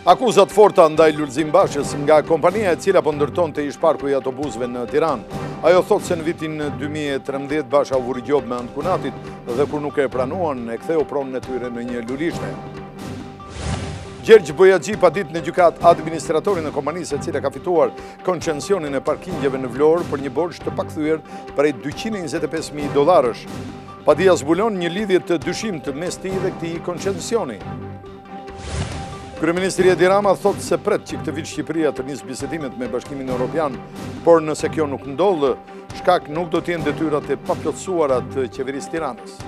Akuzat forta ndaj Lulzim Bashës nga kompania e cila po ndërtonte ish-parku i autobusëve në Tiranë. Ajo thotë se në vitin 2013 Basha u vuri gjob me anë të Kunatit dhe kur nuk e pranuan, e ktheu pronën e tyre në një lulishte. Gjergj Bojaxhi pa ditë në gjykat administratorin e kompanisë e cila ka fituar koncesionin e parkingjeve në Vlorë për një borxh të pakthyer prej $225.000. Padia zbulon një lidhje të dyshimt mes tij dhe këtij koncesioni. Kryeministri Edi Rama thotë se pret që këtë vit Shqipëria të nisë bisedimet me Bashkimin Evropian, por nëse kjo nuk ndodh, shkak nuk do të jenë detyrat e paplotësuara të qeverisë Tiranës.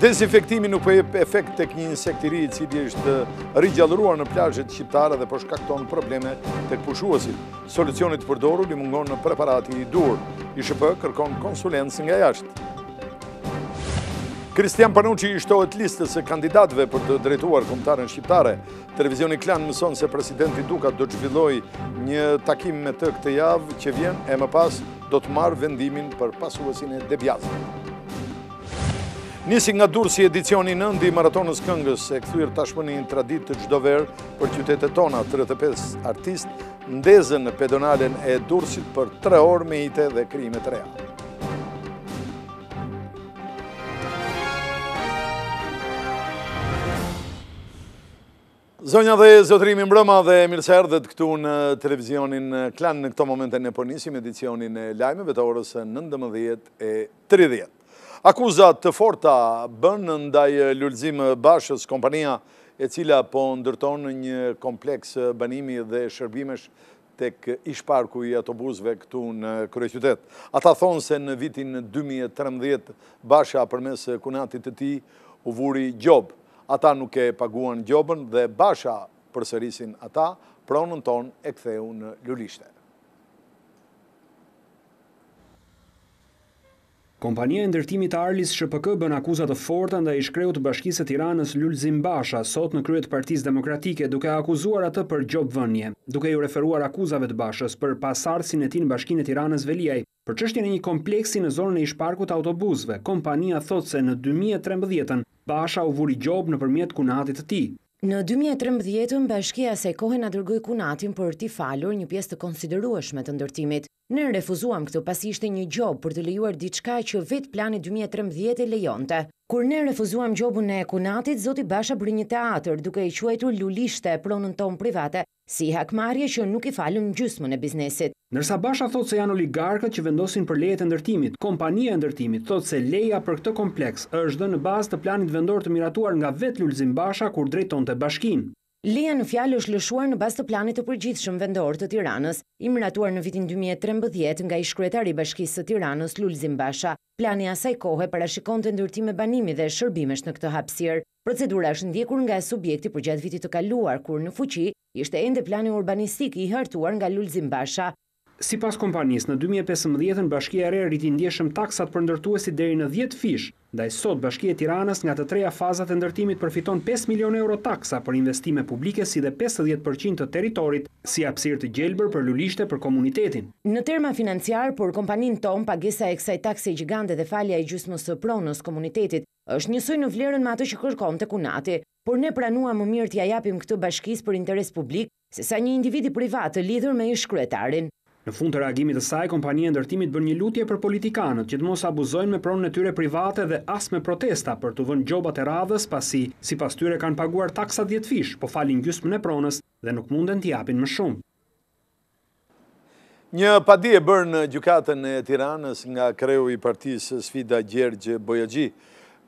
Dezinfektimi nuk po jep efekt tek një insekt i ri i cili është rigjallëruar në plazhet shqiptare dhe po shkakton probleme tek pushuesit. Solucioni i përdorur i mungon në preparati i dur. ISHP kërkon konsulencë nga jashtë. Kristian Panucci i shtohet listës së kandidatëve për të drejtuar kombëtaren shqiptare. Televizioni KLAN mëson se presidenti Duka do të zhvillojë një takim me të këtë javë që vjen e më pas do të marrë vendimin për pasuesin e Debiazit. Nisi nga Durrësi edicioni 9 i maratonës këngës, e kthyer tashmë në një traditë të çdo verë për qytetet tona. 35 artistë ndezën në pedonalen e Durrësit për 3 orë me hite dhe krijime të reja. Zonja dhe zotërimi mbrëma dhe mirë se erdhët këtu në televizionin KLAN. Në këto momente ne po nisim edicionin e lajmeve të orës 19:30. Akuzat të forta bën ndaj Lulzim Bashës, kompania e cila po ndërton një kompleks banimi dhe shërbimesh tek ish-parku i autobusëve këtu në kryeqytet. Ata thonë se në vitin 2013 Basha përmes kunatit të tij u vuri gjob. Ata nuk e paguan gjobën dhe Basha përsërisin ata, pronën tonë e ktheu në lulishte. Kompania e ndërtimit të Arlis SHPK bën akuzat të forta ndaj ish-kreut të Bashkisë së Tiranës Lulzim Basha sot në krye të Partisë Demokratike, duke akuzuar atë për gjobvënie, duke ju referuar akuzave të Bashës për pasardhësinë e tij në Bashkinë e Tiranës Veliaj. Për çështjen e një kompleksi në zonën e ish-parkut të autobusëve, kompania thotë se në 2013 Basha u vuri gjob nëpërmjet kunatit të tij. Në 2013 bashkia asaj kohe na dërgoi kunatin për t'i falur një pjesë të konsiderueshme të ndërtimit. Ne refuzuam këtë pasi ishte një gjob për të lejuar diçka që vetë plani 2013 e lejonte. Kur ne refuzuam gjobun e kunatit, zoti Basha bëri një teatr duke i quajtur lulishte pronën tonë private, si hakmarrje që nuk i falën gjysmën e biznesit. Ndërsa Basha thotë se janë oligarkët që vendosin për lejet e ndërtimit, kompania e ndërtimit thotë se leja për këtë kompleks është dhënë në bazë të planit vendor të miratuar nga vetë Lulzim Basha kur drejtonte bashkinë. Leja në fjalë është lëshuar në bazë të planit të përgjithshëm vendor të Tiranës, i miratuar në vitin 2013 nga ish-kryetari i Bashkisë së Tiranës Lulzim Basha. Plani asaj kohe parashikonte ndërtime banimi dhe shërbimesh në këtë hapësirë. Procedura është ndjekur nga subjekti përgjatë vitit të kaluar, kur në fuqi ishte ende plani urbanistik i hartuar nga Lulzim Basha. Sipas kompanisë, në 2015 Bashkia e Re rriti ndjeshëm taksat për ndërtuesit deri në 10 fish. Ndaj sot Bashkia e Tiranës nga të treja fazat e ndërtimit përfiton 5 milion euro taksa për investime publike si dhe 50% të territorit si hapësirë të gjelbër për lulishte për komunitetin. Në terma financiar, për kompaninë tonë, pagesa e kësaj takse gjigante dhe falja e gjysmës së pronës komunitetit është njësoj në vlerën me atë që kërkonte kunati, por ne pranuam më mirë t'ia japim këtë bashkisë për interes publik, sesa një individi privat të lidhur me ish-kryetarin. Në fund të reagimit të saj, kompania e ndërtimit bën një lutje për politikanët që të mos abuzojnë me pronën e tyre private dhe as me protesta për të vënë gjobat e radhës, pasi sipas tyre kanë paguar taksa 10 fish, po falin gjysmën e pronës dhe nuk munden t'i japin më shumë. Një padi e bërë në gjykatën e Tiranës nga kreu i partisë Sfida Gjergj Bojaxhi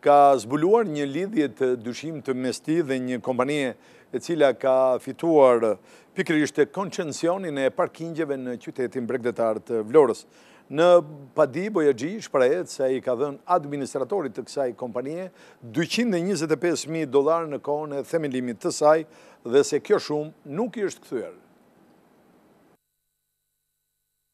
ka zbuluar një lidhje të dyshim të mes tij dhe një kompanie e cila ka fituar pikërisht koncesionin e parkingjeve në qytetin bregdetar të Vlorës. Në padi Bojaxhi shprehet se ai ka dhënë administratorit të kësaj kompanie $225.000 në kohën e themelimit të saj dhe se kjo shumë nuk i është kthyer.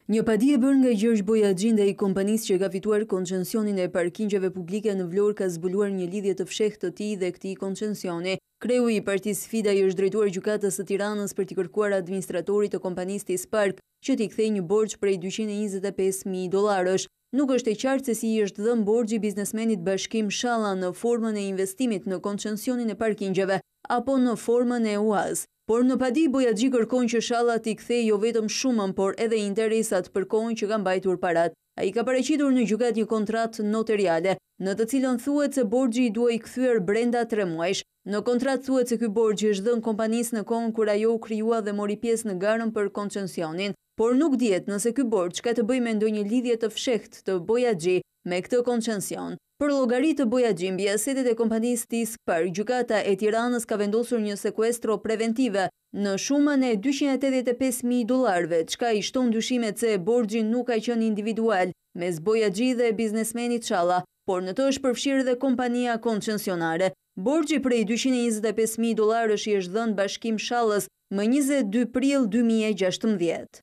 Një padi e bërë nga Gjergj Bojaxhi ndaj kompanisë që ka fituar koncesionin e parkingjeve publike në Vlorë ka zbuluar një lidhje të fshehtë të tij dhe këtij koncensioni. Kreu i partisë Sfida i është drejtuar gjykatës së Tiranës për t'i kërkuar administratorit të kompanisë Tispark që t'i kthejë një borxh prej $225.000. Nuk është e qartë se si I është dhënë borxhi biznesmenit Bashkim Shalla në formën e investimit në koncesionin e parkingjeve apo në formën e UAZ. Por në padi Bojaxhi kërkon që Shalla t'i kthejë jo vetëm shumën, por edhe interesat për kohën që ka mbajtur parat. Ai ka paraqitur në gjykat një kontratë notariale, në të cilën thuhet se borxhi I duhej kthyer brenda 3 muajsh. Në kontratë thuhet se ky borxh është dhënë kompanisë në kohën kur ajo u krijua dhe mori pjesë në garën për koncesionin, por nuk dihet nëse ky borxh ka të bëjë me ndonjë lidhje të fshehtë të Bojaxhi me këtë koncesion. Për llogaritë të Bojaxhi mbi asetet e kompanisë TvKlan, gjykata e Tiranës ka vendosur një sekuestro preventive në shumën e $285.000, çka I shton dyshimet se borxhi nuk ka qenë individual mes Bojaxhi dhe biznesmenit Shalla, por në të është përfshirë edhe kompania koncesionare. Borxhi prej $225.000 I është dhënë Bashkim Shallës më 22 prill 2016.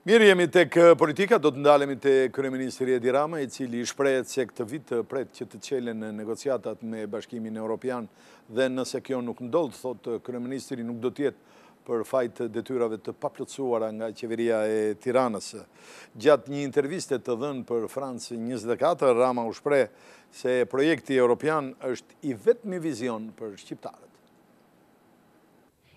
Mirë, jemi tek politika, do të ndalemi te kryeministri Edi Rama, I cili shprehet se këtë vit pret që të çelen negociatat me Bashkimin Evropian dhe nëse kjo nuk ndodh, thotë kryeministri, nuk do të jetë për fajt detyrave të paplotësuara nga qeveria e Tiranës. Gjatë një interviste të dhënë për France 24, Rama u shpreh se projekti evropian është I vetmi vizion për shqiptarët.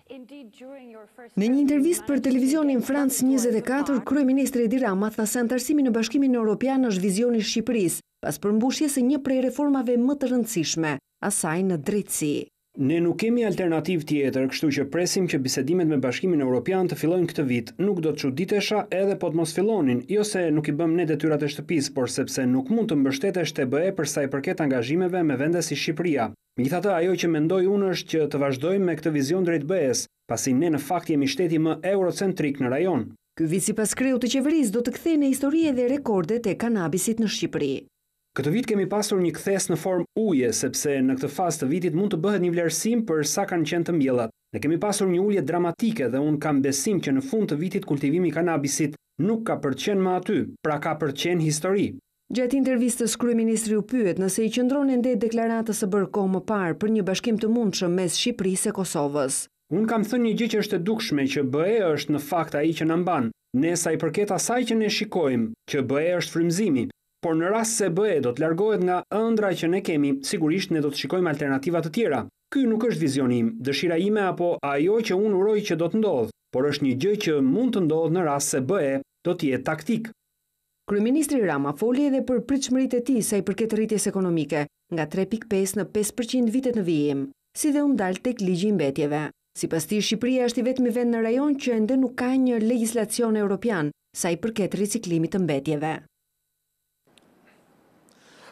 Në një intervistë për televizionin France 24, kryeministri Edi Rama tha se antarësimi në Bashkimin Evropian është vizioni I Shqipërisë, pas përmbushjes së një prej reformave më të rëndësishme, asaj në drejtësi. Ne nuk kemi alternativë tjetër, kështu që presim që bisedimet me Bashkimin Evropian të fillojnë këtë vit. Nuk do të çuditesha edhe po të mos fillonin, jo se nuk I bëm ne detyrat e shtëpisë, por sepse nuk mund të mbështetesh TBE për sa I përket angazhimeve me vende si Shqipëria. Megjithatë, ajo që mendoj unë është që të vazhdojmë me këtë vizion drejt BE-s, pasi ne në fakt jemi shteti më eurocentrik në rajon. Ky vit sipas kreut të qeverisë do të kthejë në histori edhe rekordet e kanabisit në Shqipëri. Këtë vit kemi pasur një kthes në formë uje, sepse në këtë fazë të vitit mund të bëhet një vlerësim për sa kanë qenë të mbjellat. Ne kemi pasur një ulje dramatike dhe unë kam besim që në fund të vitit kultivimi I kanabisit nuk ka për të qenë më aty, pra ka për të qenë histori. Gjatë intervistës kryeministri u pyet nëse I qëndron ende deklaratës së bërë kohë më parë për një bashkim të mundshëm mes Shqipërisë e Kosovës. Unë kam thënë një gjë që është e dukshme, që BE është në fakt ai që na mban. Ne sa I përket asaj që ne shikojmë, që BE është frymëzimi, por në rast se BE do të largohet nga ëndra që ne kemi, sigurisht ne do të shikojmë alternativa të tjera. Ky nuk është vizioni im, dëshira ime apo ajo që unë uroj që do të ndodhë, por është një gjë që mund të ndodhë në rast se BE do të jetë taktik. Kryeministri Rama foli edhe për pritshmëritë e tij sa I përket rritjes ekonomike, nga 3.5 në 5% vitet në vijim, si dhe u ndal tek ligji I mbetjeve. Sipas tij, Shqipëria është I vetmi vend në rajon që ende nuk ka një legjislacion evropian sa I përket riciklimit të mbetjeve.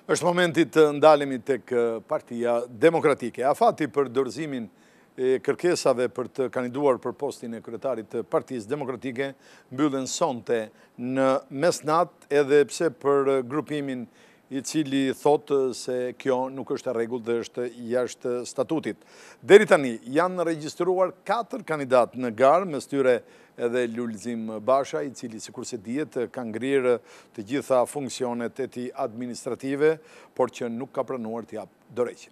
Është momenti të ndalemi tek Partia Demokratike. Afati për dorëzimin e kërkesave për të kandiduar për postin e kryetarit të Partisë Demokratike mbyllen sonte në mesnatë, edhe pse për grupimin I cili thotë se kjo nuk është e rregullt dhe është jashtë statutit. Deri tani janë regjistruar 4 kandidatë në garë, mes tyre edhe Lulzim Basha, I cili sikurse dihet ka ngrirë të gjitha funksionet e tij administrative, por që nuk ka pranuar të jap dorëheqjen.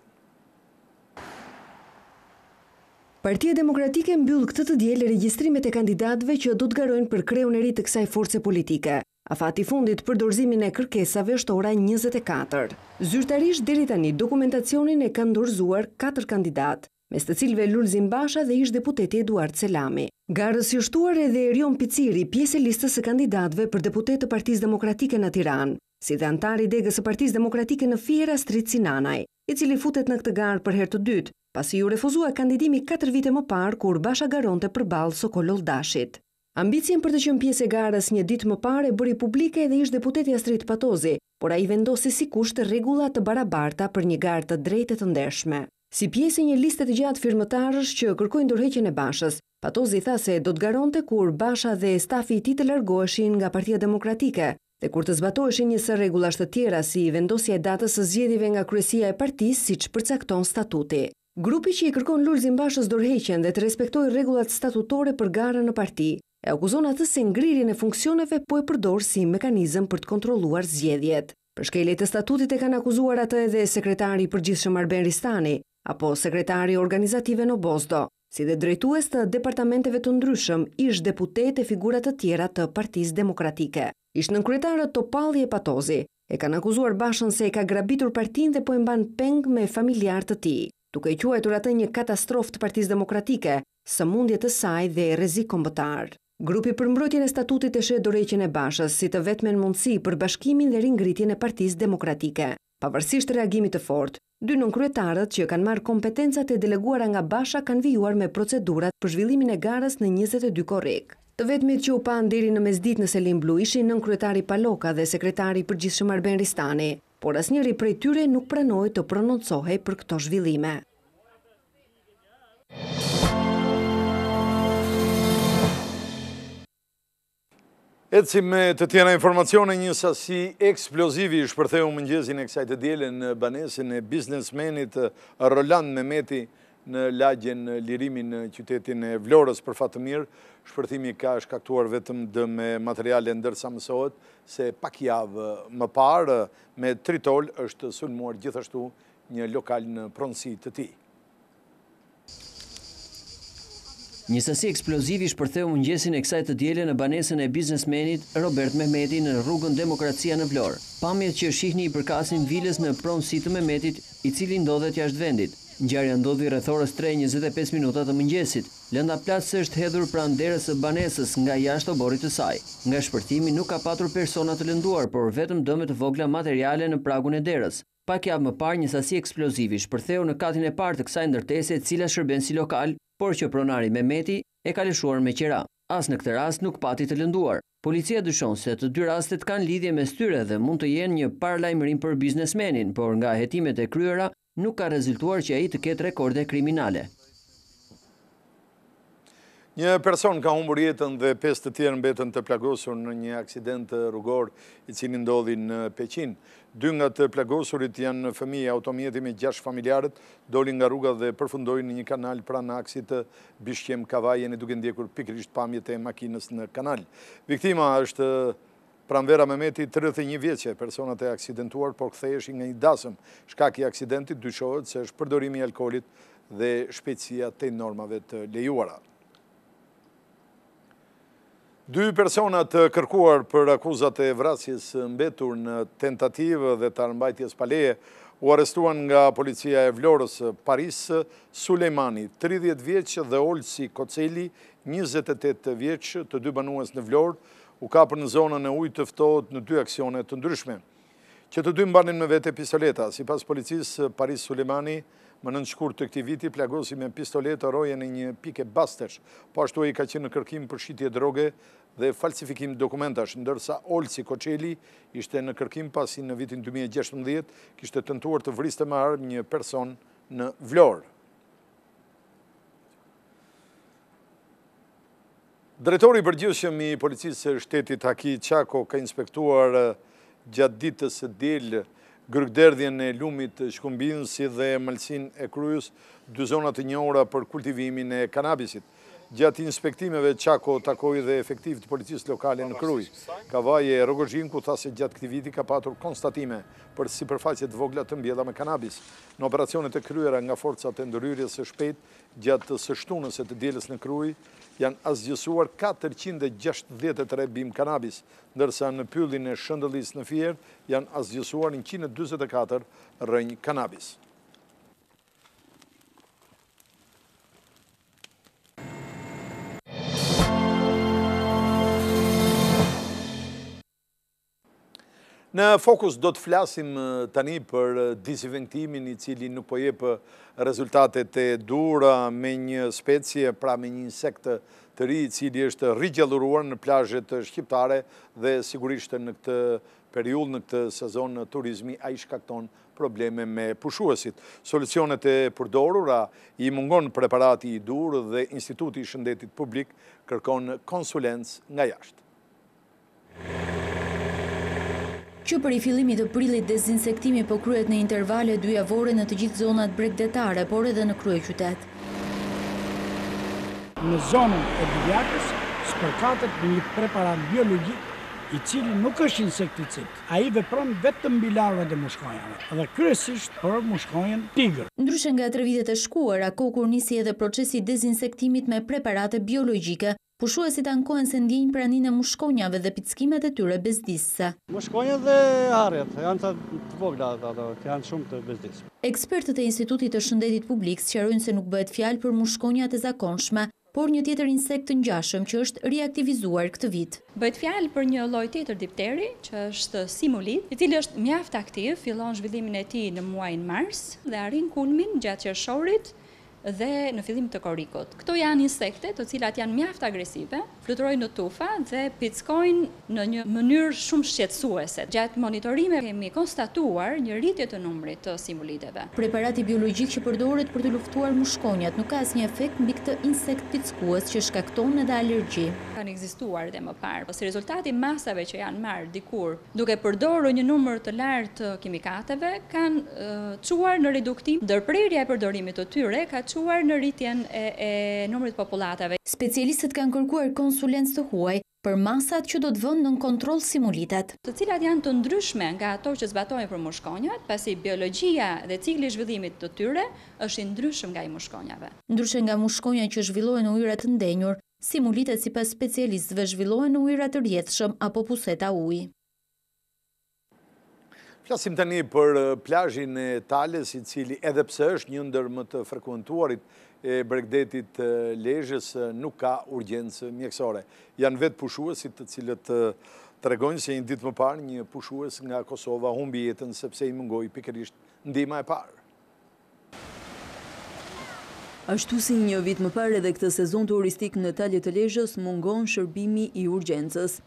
Partia Demokratike mbyll këtë të diel regjistrimet e kandidatëve që do të garojnë për kreun e ri të kësaj force politike. Afati I fundit për dorëzimin e kërkesave është ora 24. Zyrtarisht deri tani dokumentacionin e kanë dorëzuar 4 kandidatë, mes të cilëve Lulzim Basha dhe ish deputeti Eduard Selami. Garës I shtuar edhe Erion Piciri, pjesë e listës së kandidatëve për deputet të Partisë Demokratike në Tiranë, si dhe antari I degës së Partisë Demokratike në Fier Astrid Sinanaj, I cili futet në këtë garë për herë të dytë, pasi ju refuzua kandidimi 4 vite më parë kur Basha garonte përballë Sokol Oldashit. Ambicien për të qenë pjesë e garës një ditë më parë e bëri publike edhe ish deputeti Astrid Patozi, por ai vendosi si kusht rregulla të barabarta për një garë të drejtë të ndershme. Si pjesë e një liste të gjatë firmëtarësh që kërkojnë dorëheqjen e Bashës, Patozi tha se do të garonte kur Basha dhe stafi I tij të largoheshin nga Partia Demokratike dhe kur të zbatoheshin një sër rregullash të tjera si vendosja e datës së zgjedhjeve nga kryesia e partisë siç përcakton statuti. Grupi që I kërkon Lulzim Bashës dorëheqjen dhe të respektojë rregullat statutore për garën në parti, e akuzon atë se ngrirjen e funksioneve po e përdor si mekanizëm për të kontrolluar zgjedhjet. Për shkelje të statutit e kanë akuzuar atë edhe sekretari I përgjithshëm Arben Ristani, apo sekretari organizative në Bosdo, si dhe drejtues të departamenteve të ndryshëm, ish deputet e figurat të tjera të Partisë Demokratike. Ish nënkryetare Topalli e Patozi e kanë akuzuar Bashën se e ka grabitur partinë dhe po e mban peng me familjar të tij, duke i quajtur atë një katastrofë të Partisë Demokratike, sëmundje të saj dhe rrezik kombëtar. Grupi për mbrojtjen e statutit e sheh dorëheqjen e Bashës si të vetmen mundësi për bashkimin dhe ringritjen e Partisë Demokratike. Pavarësisht reagimit të fortë, dy nënkryetarët që kanë marrë kompetencat e deleguara nga Basha kanë vijuar me procedurat për zhvillimin e garës në 22 korrk. Të vetmit që u pan deri në mesditë në Selim Blu ishin nënkryetari Paloka dhe sekretari i përgjithshëm Arben Ristani, por asnjëri prej tyre nuk pranoi të prononcohej për këto zhvillime. Ecim me të tjera informacione. Një sasi eksplozivi shpërtheu mëngjesin e kësaj të diele në banesën e biznesmenit Roland Mehmeti në lagjen Lirimin në qytetin e Vlorës. Për fat të mirë, shpërthimi ka shkaktuar vetëm dëme materiale, ndërsa mësohet se pak javë më parë me tritol është sulmuar gjithashtu një lokal në pronësi të tij. Një sasi eksplozivi shpërtheu mëngjesin e kësaj të diele në banesën e biznesmenit Robert Mehmeti në rrugën Demokracia në Vlorë. Pamjet që shihni i përkasin viles në pronësi të Mehmetit, i cili ndodhet jashtë vendit. Ngjarja ndodhi rreth orës 3:25 minuta të mëngjesit. Lënda plazë është hedhur pranë derës së banesës nga jashtë oborrit të saj. Nga shpërthimi nuk ka patur persona të lënduar, por vetëm dëme të vogla materiale në pragun e derës. Pak javë më parë, një sasi eksplozivi shpërtheu në katin e parë të kësaj ndërtese, e cila shërben si lokal, por që pronari Mehmeti e ka lëshuar me qera. As në këtë rast nuk pati të lënduar. Policia dyshon se të dy rastet kanë lidhje mes tyre dhe mund të jenë një paralajmërim për biznesmenin, por nga hetimet e kryera nuk ka rezultuar që ai të ketë rekorde kriminale. Një person ka humbur jetën dhe 5 të tjerë mbetën të plagosur në një aksident rrugor i cili ndodhi në Peqin. 2 nga të plagosurit janë fëmijë. Automjeti me 6 familjarët doli nga rruga dhe përfundoi në një kanal pranë aksit të Bishqem Kavajeni, duke ndjekur pikërisht pamjet e makinës në kanal. Viktima është pranvera Mehmeti, 31 vjeçe. Personat e aksidentuar por ktheheshin nga një dasëm. Shkaki i aksidentit dyshohet se është përdorimi i alkoolit dhe shpejtësia te normave të lejuara. 2 persona të kërkuar për akuzat e vrasjes mbetur në tentativë dhe të armbajtjes pa leje u arrestuan nga policia e Vlorës. Paris Sulejmani, 30 vjeç, dhe Olsi Koceli, 28 vjeç, të 2 banues në Vlorë, u kapën në zonën e ujit të ftohët në 2 aksione të ndryshme, që të 2 mbanin me vete pistoleta. Sipas policisë, Paris Sulejmani më nëntë shkurt të këtij viti plagosi me pistoletë roje në një pike bastesh, po ashtu ai ka qenë në kërkim për shitje droge dhe falsifikim dokumentash, ndërsa Olsi Koceli ishte në kërkim pasi në vitin 2016 kishte tentuar të vriste me armë një person në Vlorë. Drejtori i përgjithshëm i policisë së shtetit Haki Qako ka inspektuar gjatë ditës së diel gërgderdhjen e lumit shkumbin si dhe malsin e Krujës, 2 zona të njohura për kultivimin e kanabisit. Gjatë inspektimeve, Qako takoi dhe efektiv të policisë lokale në Krujë. Kavaje e Rogozhinku tha se gjatë këtij viti ka patur konstatime për sipërfaqe të vogla të mbjella me kanabis. Në operacionet e kryera nga forcat e ndërhyrjes së shpejtë gjatë së shtunës së të dielës në Krujë, janë asgjësuar 463 bim kanabis, ndërsa në pyllin e Shëndëllis në Fier janë asgjësuar 144 rrënjë kanabis. Në fokus do të flasim tani për disinfektimin i cili nuk po jep rezultatet e duhura me një specie, pra me një insekt të ri i cili është rigjalluruar në plazhet shqiptare dhe sigurisht në këtë periudhë, në këtë sezon turizmi, ai shkakton probleme me pushuesit. Solucionet e përdorura, i mungon preparati i dur dhe Instituti i Shëndetit Publik kërkon konsulencë nga jashtë. Që për i fillimit të prillit dezinsektimi po kryet në intervale 2 javore në të gjithë zonat bregdetare, por edhe në kryeqytet. Në zonën e Divjakës, spërkatet me një preparat biologjik i cili nuk është insekticid. Ai vepron vetëm mbi larvat e mushkojave, dhe kryesisht për mushkojën tigër. Ndryshe nga 3 vitet e shkuara, kur nisi edhe procesi i dezinsektimit me preparate biologjike, pushuesit ankohen se ndjejnë praninë e mushkonjave dhe pickimet e tyre bezdisëse. Mushkonjat dhe harret janë të vogla ato, janë shumë të bezdisshme. Ekspertët e Institutit të Shëndetit Publik sqarojnë se nuk bëhet fjalë për mushkonjat e zakonshme, por një tjetër insekt të ngjashëm që është riaktivizuar këtë vit. Bëhet fjalë për një lloj tjetër dipteri, që është simulit, i cili është mjaft aktiv, fillon zhvillimin e tij në muajin mars dhe arrin kulmin gjatë qershorit dhe në fillim të korrikut. Këto janë insekte të cilat janë mjaft agresive, fluturojnë në tufa dhe pickojnë në një mënyrë shumë shqetësuese. Gjatë monitorimeve kemi konstatuar një rritje të numrit të simuliteve. Preparati biologjik që përdoret për të luftuar mushkonjat nuk ka asnjë efekt mbi këtë insekt pickues që shkakton edhe alergji. Kanë ekzistuar dhe më parë, si rezultati masave që janë marrë dikur, duke përdorur një numër të lartë të kimikateve, kanë çuar në reduktim. Ndërprerja e përdorimit të tyre ka çuar në rritjen e numrit popullatave. Specialistët kanë kërkuar konsulencë të huaj për masat që do të vënë nën kontroll simulitet, të cilat janë të ndryshme nga ato që zbatojnë për mushkonjat, pasi biologjia dhe cikli i zhvillimit të tyre është i ndryshëm nga i mushkonjave. Ndryshe nga mushkonja që zhvillohen në ujëra të ndenjur, simulitet sipas specialistëve zhvillohen në ujëra të rrjedhshëm apo puseta uji. Flasim tani për plazhin e Tales, i cili edhe pse është një ndër më të frekuentuarit e Bregdetit Lezhës, nuk ka urgjencë mjekësore. Janë vetë pushuesit të cilët tregojnë se një ditë më parë një pushues nga Kosova humbi jetën sepse i mungoi pikërisht ndihma e parë. Ashtu si një vit më parë edhe këtë sezon turistik në Talje të Lezhës mungon shërbimi i urgjencës.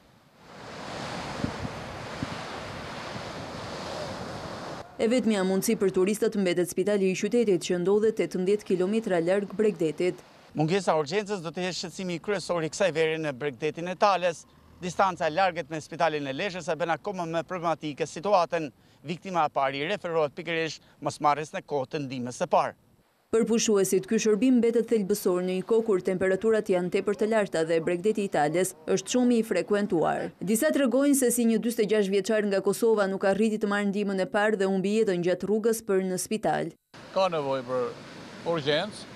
E vetmja mundësi për turistat mbetet spitali i qytetit që ndodhet 18 kilometra larg Bregdetit. Mungesa urgjencës do të jetë shqetësimi kryesor i kësaj vere në Bregdetin e Tales. Distanca larget me spitalin e Lezhës e bën akoma më problematike situatën. Viktima e parë i referohet pikërisht mosmarrjes në kohë të ndihmës së parë. Për pushuesit, ky shërbim mbetet thelbësor në një kohë kur temperaturat janë tepër të larta dhe Bregdeti i Tales është shumë i frekuentuar. Disa tregojnë se si një 46 vjeçar nga Kosova nuk arriti të marrë ndihmën e parë dhe humbi jetën gjatë rrugës për në spital. Ka nevojë për urgjencë,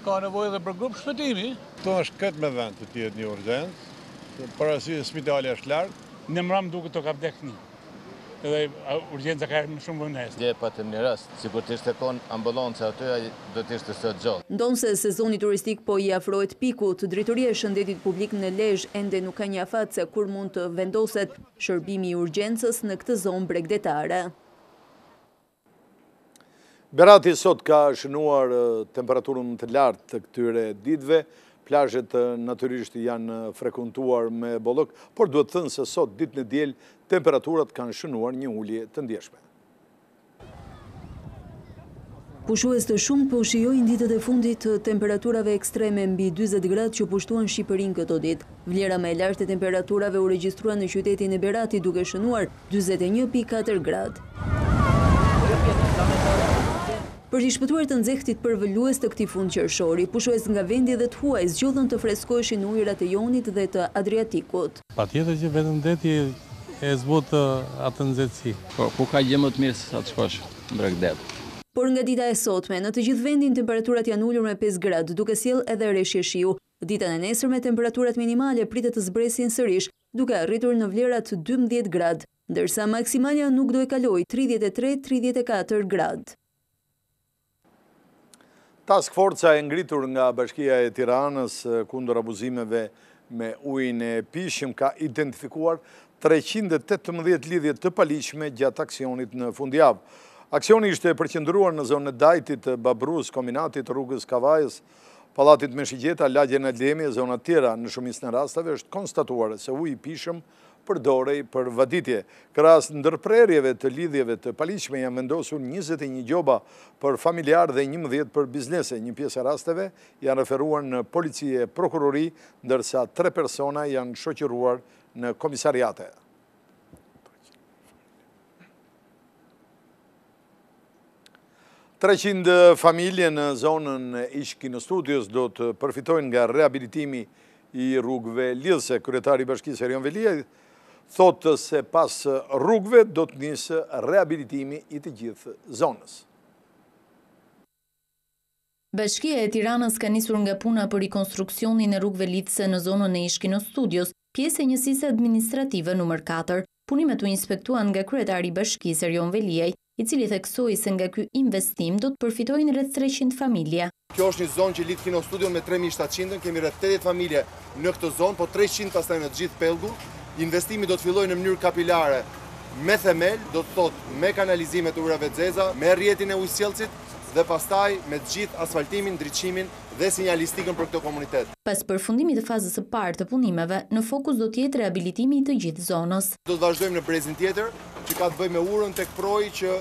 ka nevojë edhe për grup shpëtimi. Kto është këtë me vend të tjetë një urgjencë, për arsye spitali është larg. Në mram duke të ka vdek një. Edhe urgjenca ka më shumë vonesë. Dje patëm një rast, sikur të ishte kon ambulancë aty, do të ishte sot gjatë. Ndonse sezoni turistik po i afrohet pikut, Drejtoria e Shëndetit Publik në Lezhë ende nuk ka një afat se kur mund të vendoset shërbimi i urgjencës në këtë zonë bregdetare. Berati sot ka shënuar temperaturën të lartë të këtyre ditëve. Plazhet natyrisht janë frekuentuar me bollok, por duhet thënë se sot ditën e diel temperaturat kanë shënuar një ulje të ndjeshme. Pushues të shumë po shijojnë ditët e fundit të temperaturave ekstreme mbi 40 gradë që pushtuan Shqipërinë këto ditë. Vlera më e lartë e temperaturave u regjistrua në qytetin e Beratit duke shënuar 41.4 gradë. Për t'i shpëtuar të nxehtit përvëllues të këtij fund qershori, pushues nga vendi dhe të huaj zgjodhën të freskoheshin në ujërat e Jonit dhe të Adriatikut. Patjetër që vetëm deti e zbut atë nxehtësi. Po, ku ka gjë më të mirë se sa të shkosh në Bregdet. Por nga dita e sotme, në të gjithë vendin temperaturat janë ulur me 5 gradë, duke sjell edhe rreshje shiu. Ditën e nesërme temperaturat minimale pritet të zbresin sërish, duke arritur në vlerat 12 gradë, ndërsa maksimalja nuk do e kalojë 33-34 gradë. Task Forca e ngritur nga Bashkia e Tiranës kundër abuzimeve me ujin e pishëm ka identifikuar 318 lidhje të paligjshme gjatë aksionit në fundjavë. Aksioni ishte përqendruar në zonën e Dajtit, Babrus, Kombinatit, rrugës Kavajës, Pallatit Meshigjeta, lagjen e Lemi e zonat tjera. Në shumicën e rasteve është konstatuar se uji i pishëm përdorej për vaditje. Krahas ndërprerjeve të lidhjeve të paligjshme janë vendosur 21 gjoba për familjar dhe 11 për biznese. Një pjesë e rasteve janë referuar në polici e prokurori, ndërsa 3 persona janë shoqëruar në komisariate. $300 familje në zonën e Ishkinostudios do të përfitojnë nga rehabilitimi i rrugëve lidhëse. Kryetari i Bashkisë Erion Velia thotë se pas rrugëve do të nisë rehabilitimi i të gjithë zonës. Bashkia e Tiranës ka nisur nga puna për rikonstruksionin e rrugëve lidhëse në zonën e Ishkino Studios, pjesë e njësisë administrative numër 4. Punimet u inspektuan nga kryetari i bashkisë Erjon Veliaj, i cili theksoi se nga ky investim do të përfitojnë rreth 300 familje. Kjo është një zonë që lidh Kino Studion me 3700, kemi rreth 80 familje në këtë zonë, po 300 pastaj në të gjithë pellgun. Investimi do të fillojë në mënyrë kapilare me themel, do të thotë me kanalizimet e ujrave të zeza, me rrjetin e ujësjellësit dhe pastaj me të gjithë asfaltimin, ndriçimin dhe sinjalistikën për këtë komunitet. Pas përfundimit të fazës së parë të punimeve, në fokus do të jetë rehabilitimi i të gjithë zonës. Do të vazhdojmë në brezin tjetër, që ka të bëjë me urën tek proji që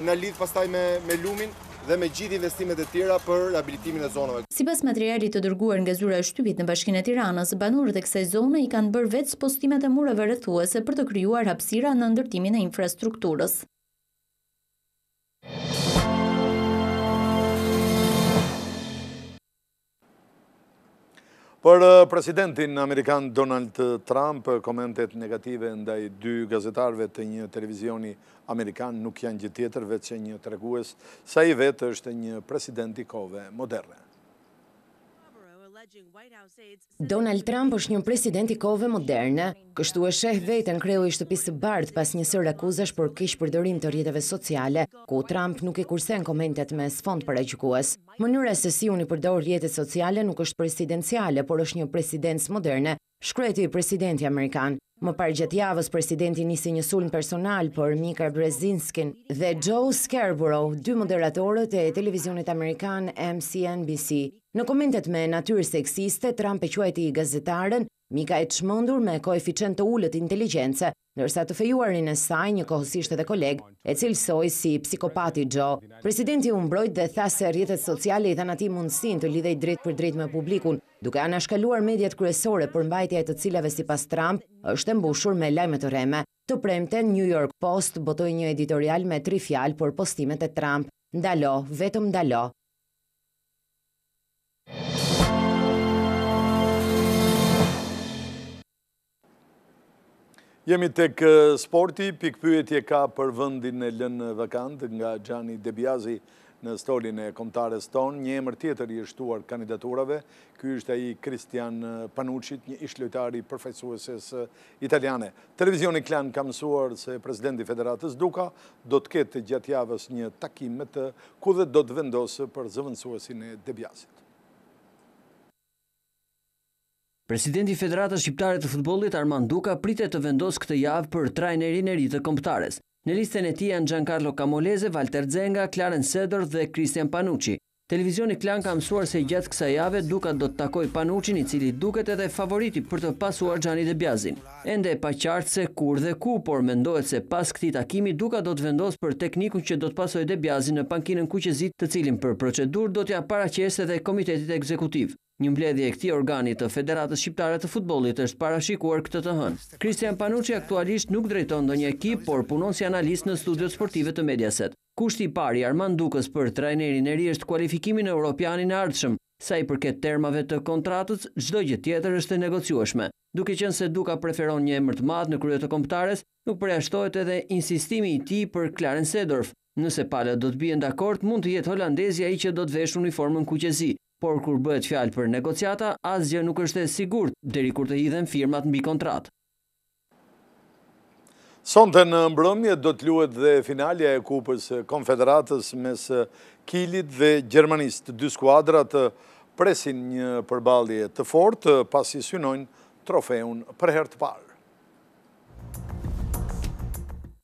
na lidh pastaj me lumin dhe me gjithë investimet e tjera për rehabilitimin e zonave. Sipas materialit të dërguar nga zyra e shtypit në Bashkinë e Tiranës, banorët e kësaj zone i kanë bërë vetë spostimet e mureve rrethuese për të krijuar hapësira në ndërtimin e infrastrukturës. Për presidentin Amerikan Donald Trump, komentet negative ndaj 2 gazetarëve të një televizioni Amerikan nuk janë gjë tjetër veç një tregues sa i vetë është një president i kohëve moderne. Donald Trump është një president i kohëve moderne, kështu e sheh veten kreu i shtëpisë së bardhë pas një sër akuzash për keq përdorim të rrjeteve sociale, ku Trump nuk i kursen komentet me sfond paragjykues. Mënyra se si unë i përdor rrjetet sociale nuk është presidenciale, por është një presidencë moderne, shkreti presidenti amerikan. Më parë gjatë javës, presidenti nisi një sulm personal për Mika Brzezinskin dhe Joe Scarborough, 2 moderatorët e televizionit amerikan MSNBC. Në komentet me natyrë seksiste, Trump e quajti gazetaren Mika e çmendur me koeficient të ulët inteligjencë, ndërsa të fejuarin e saj, një kohësisht edhe koleg, e cilësoi si psikopati Joe. Presidenti u mbrojt dhe tha se rrjetet sociale i dhanë atij mundësinë të lidhej drejt për drejt me publikun, duke anashkaluar mediat kryesore për mbajtja e të cilave sipas Trump është e mbushur me lajme të rreme. Të premten New York Post botoi një editorial me 3 fjalë për postimet e Trump: ndalo, vetëm ndalo. Jemi tek sporti, pikpyetje ka për vendin e lënë vakant nga Gjani Debiazi në stolin e kombëtares tonë. Një emër tjetër i shtuar kandidaturave, ky është ai Kristian Panucit, një ish lojtar i përfaqësueses italiane. Televizioni KLAN ka mësuar se presidenti i Federatës Duka do të ketë gjatë javës një takim me të, ku dhe do të vendosë për zëvendësuesin e Debiazit. Presidenti i Federatës Shqiptare të Futbollit Armand Duka pritet të vendosë këtë javë për trajnerin e ri të kombëtares. Në listën e tij janë Giancarlo Camolese, Walter Zenga, Clarence Seedorf dhe Christian Panucci. Televizioni KLAN ka mësuar se gjatë kësaj jave Duka do të takojë Panuccin, i cili duket edhe favoriti për të pasuar Gjani Debiazin. Ende e paqartë se kur dhe ku, por mendohet se pas këtij takimi Duka do të vendosë për teknikun që do të pasojë Debiazin në pankinën kuqezit, të cilin për procedurë do t'ia paraqesë edhe komitetit ekzekutiv. Një mbledhje e këtij organi të Federatës Shqiptare të Futbollit është parashikuar këtë të hënë. Christian Panucci aktualisht nuk drejton ndonjë ekip, por punon si analist në studiot sportive të Mediaset. Kushti i parë i Armand Dukës për trajnerin e ri është kualifikimi në Europianin e ardhshëm. Sa i përket termave të kontratës, çdo gjë tjetër është e negociueshme. Duke qenë se Duka preferon një emër të madh në krye të kombëtares, nuk përjashtohet edhe insistimi i tij për Clarence Seedorf. Nëse palët do të bien dakord, mund të jetë holandezi ai që do të veshë uniformën kuqezi. Por kur bëhet fjalë për negociata, asgjë nuk është e sigurt deri kur të hidhen firmat mbi kontratë. Sonte në mbrëmje do të luhet dhe finalja e Kupës Konfederatës mes Kilit dhe Gjermanisë. 2 skuadrat presin një përballje të fortë pasi synojnë trofeun për herë të parë.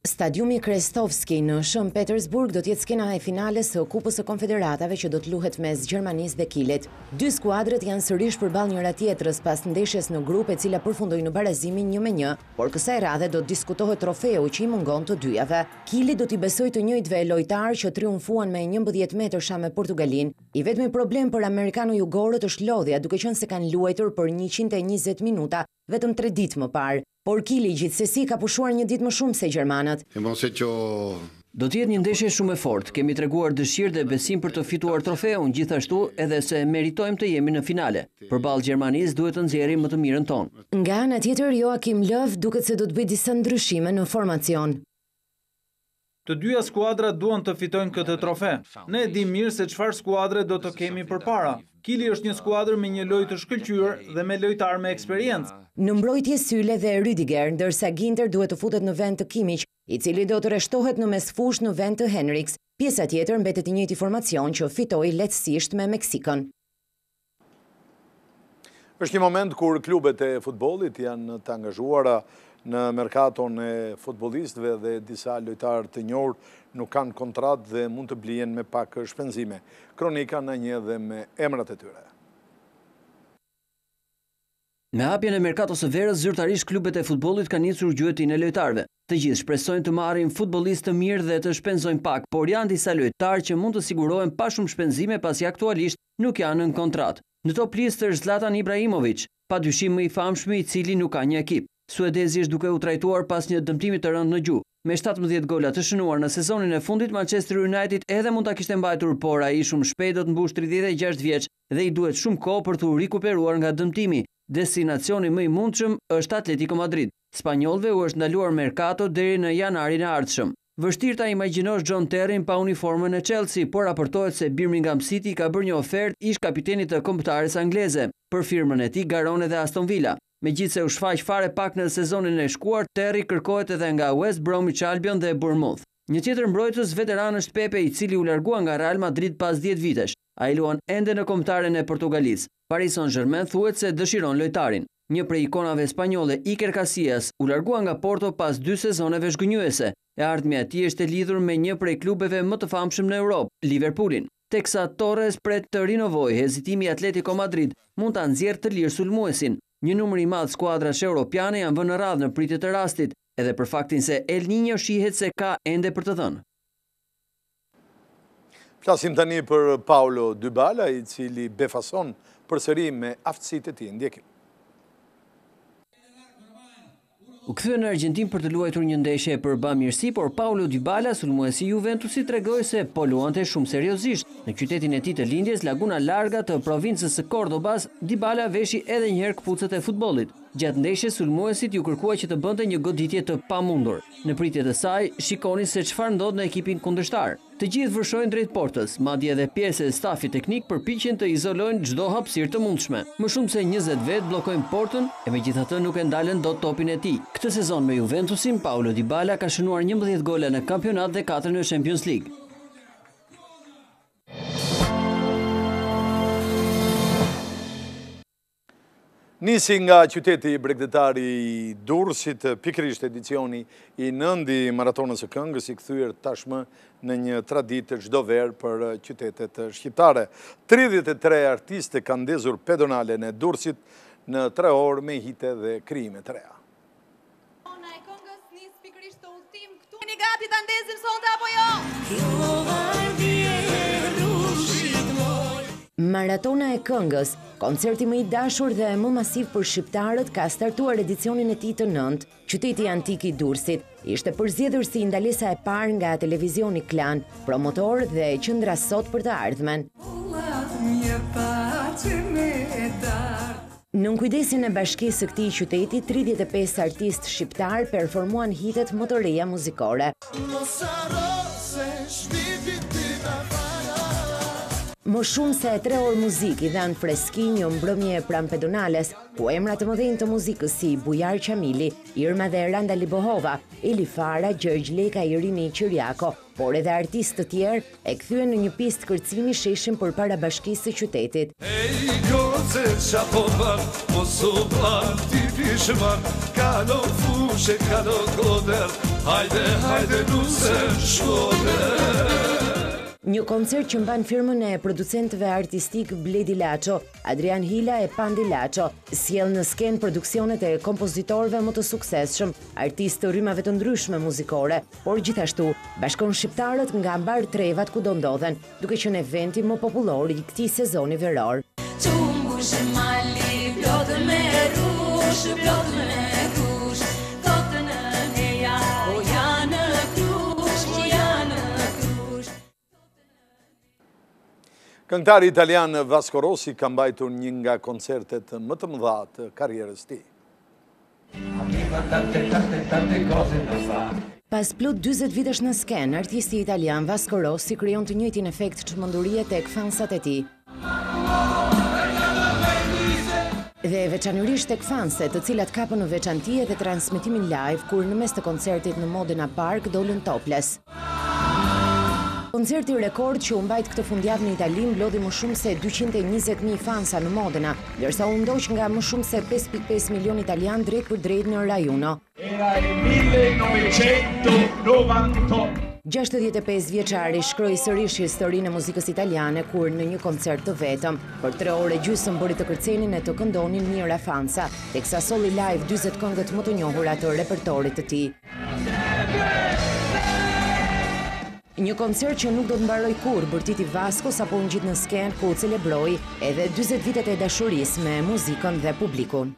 Stadiumi Krestovski në Shën Petersburg do t'jetë skena e finales së Kupës së Konfederatave që do të luhet mes Gjermanisë dhe Kilit. 2 skuadrat janë sërish përballë njëra tjetrës pas ndeshjes në grup e cila përfundoi në barazimin 1-1, por kësaj radhe do të diskutohet trofeu që i mungon të dyjave. Kili do t'i besojë të njëjtëve lojtarë që triumfuan me 11 metërsha me Portugalin. I vetmi problem për amerikano-jugorët është lodhja, duke qenë se kanë luajtur për 120 minuta vetëm 3 ditë më parë. Por Kili gjithsesi ka pushuar një ditë më shumë se gjermanët. Do të jetë një ndeshje shumë e fortë. Kemi treguar dëshirë dhe besim për të fituar trofeun, gjithashtu edhe se meritojmë të jemi në finale. Përballë Gjermanisë duhet të nxjerrim më të mirën tonë. Nga ana tjetër, Joakim Löw duket se do të bëjë disa ndryshime në formacion. Të dyja skuadrat duan të fitojnë këtë trofe. Ne e dim mirë se çfarë skuadre do të kemi përpara. Kili është një skuadër me një lojë të shkëlqyer dhe me lojtar me eksperiencë. Në mbrojtje Syle dhe Rüdiger, ndërsa Ginter duhet të futet në vend të Kimmich, i cili do të rreshtohet në mesfush në vend të Henriks. Pjesa tjetër mbetet i njëjti formacion që fitoi lehtësisht me Meksikën. Është një moment kur klubet e futbollit janë të angazhuara në merkaton e futbolistëve dhe disa lojtarë të njohur nuk kanë kontratë dhe mund të blihen me pak shpenzime. Kronika na njeh dhe me emrat e tyre. Me hapjen e merkatos së verës, zyrtarisht klubet e futbollit kanë nisur gjuetin e lojtarëve. Të gjithë shpresojnë të marrin futbollistë të mirë dhe të shpenzojnë pak, por janë disa lojtarë që mund të sigurohen pa shumë shpenzime pasi aktualisht nuk janë në kontratë. Në top listë është Zlatan Ibrahimović, padyshim më i famshëm i cili nuk ka një ekip. Suedezi është duke u trajtuar pas një dëmtimi të rëndë në gjuhë. Me 17 gola të shënuar në sezonin e fundit, Manchester United edhe mund ta kishte mbajtur, por ai shumë shpejt do të mbush 36 vjeç dhe i duhet shumë kohë për të rikuperuar nga dëmtimi. Destinacioni më i mundshëm është Atletico Madrid. Spanjollëve u është ndaluar merkato deri në janarin e ardhshëm. Vështirë ta imagjinosh John Terryn pa uniformën e Chelsea, por raportohet se Birmingham City ka bërë një ofertë ish kapitenit të kombëtares angleze. Për firmën e tij garon edhe Aston Villa. Megjithse u shfaq fare pak në sezonin e shkuar, Terry kërkohet edhe nga West Bromwich Albion dhe Bournemouth. Një tjetër mbrojtës veteran është Pepe, i cili u largua nga Real Madrid pas 10 vitesh. Ai luan ende në kombëtaren e Portugalisë. Paris Saint-Germain thuhet se dëshiron lojtarin. Një prej ikonave spanjolle, Iker Casillas, u largua nga Porto pas 2 sezoneve zhgënjyese. E ardhmja e tij është e lidhur me një prej klubeve më të famshëm në Europë, Liverpoolin. Teksa Torres pret të rinovojë, hezitimi i Atletico Madrid mund ta nxjerrë të lirë sulmuesin. Një numër i madh skuadrash europiane janë vënë në radhë në pritje të rastit, edhe për faktin se El Niño shihet se ka ende për të dhënë. Flasim tani për Paulo Dybala, i cili befason përsëri me aftësitë e tij. Ndjekim. U kthye në Argjentinë për të luajtur një ndeshje për bamirësi, por Paulo Dybala, sulmuesi i Juventusit, tregoi se po luante shumë seriozisht. Në qytetin e tij të lindjes, Laguna Larga të provincës së Cordobas, Dybala veshi edhe një herë këpucët e futbollit. Gjatë ndeshjes, sulmuesit ju kërkua që të bënte një goditje të pamundur. Në pritje të saj, shikoni se çfarë ndodh në ekipin kundërshtar. Të gjithë vërshojnë drejt portës, madje edhe pjesë e stafit teknik përpiqen të izolojnë çdo hapësirë të mundshme. Më shumë se 20 vet bllokojnë portën e megjithatë nuk e ndalen dot topin e tij. Këtë sezon me Juventusin, Paulo Dybala ka shënuar 11 gola në kampionat dhe 4 në Champions League. Nisi nga qyteti bregdetar i Durrësit, pikërisht edicioni i 9 maratonës së këngës, i kthyer tashmë në një traditë çdo verë për qytetet shqiptare. 33 artistë kanë ndezur pedonalen e Durrësit në 3 orë me hite dhe krijime të reja. Maratona e këngës nis pikërisht të udhtim këtu. Jeni gati ta ndezim sonte apo jo? Maratona e këngës, koncerti më i dashur dhe më masiv për shqiptarët, ka startuar edicionin e tij të 9. Qyteti antik i Durrësit ishte përzgjedhur si ndalesa e parë nga televizioni KLAN, promotor dhe qendra sot për të ardhmen. Në kujdesin e bashkisë së këtij qyteti, 35 artistë shqiptar performuan hitet më të reja muzikore. Më shumë se 3 orë muzik i dhanë freski një mbrëmje pranë pedonales, ku emra të mëdhenj të muzikës si Bujar Qamili, Irma dhe Randa Libohova, Eli Fara, Gjergj Leka, Irini Qiriako, por edhe artistë të tjerë e kthyen në një pistë kërcimi sheshin përpara bashkisë së qytetit. Një koncert që mban firmën e producentëve artistik Bledi Laço, Adrian Hila e Pandi Laço, sjell në skenë produksionet e kompozitorëve më të suksesshëm, artistë të rrymave të ndryshme muzikore, por gjithashtu bashkon shqiptarët nga mbar trevat ku do ndodhen, duke qenë eventi më popullor i këtij sezoni veror. Këngëtari italian Vasco Rossi ka mbajtur një nga koncertet më të mëdha të karrierës tij. Pas plot 40 vitesh në skenë, artisti italian Vasco Rossi krijon të njëjtin efekt çmendurie tek fansat e tij. Dhe veçanërisht tek fanset, të cilat kapën në veçanti edhe transmitimin live kur në mes të koncertit në Modena Park dolën topless. Koncerti rekord që u mbajt këtë fundjavë në Itali mblodhi më shumë se 220.000 fansa në Modena, ndërsa u ndoq nga më shumë se 5.5 milion italian drejt për drejt në rajuno. Era il 1998. 65 vjeçari shkroi sërish historinë e muzikës italiane kur në një koncert të vetëm, për 3 orë gjysmë bëri të kërcenin e të këndonin mijëra fansa, teksa solli live 40 këngët më të njohura të repertorit të tij. Një koncert që nuk do të mbaroj kur, bërtiti Vasco sapo u ngjit në skenë ku u celebroi edhe 40 vitet e dashurisë me muzikën dhe publikun.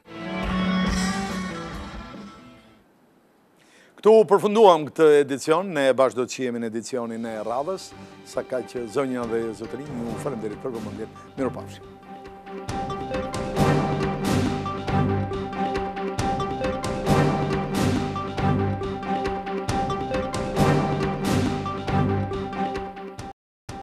Këtu përfunduam këtë edicion, ne bashkë do të qihemi në edicionin e radhës, sa ka që zonja dhe zotërinj, ju falenderit për vëmendjen. Mirupafshim.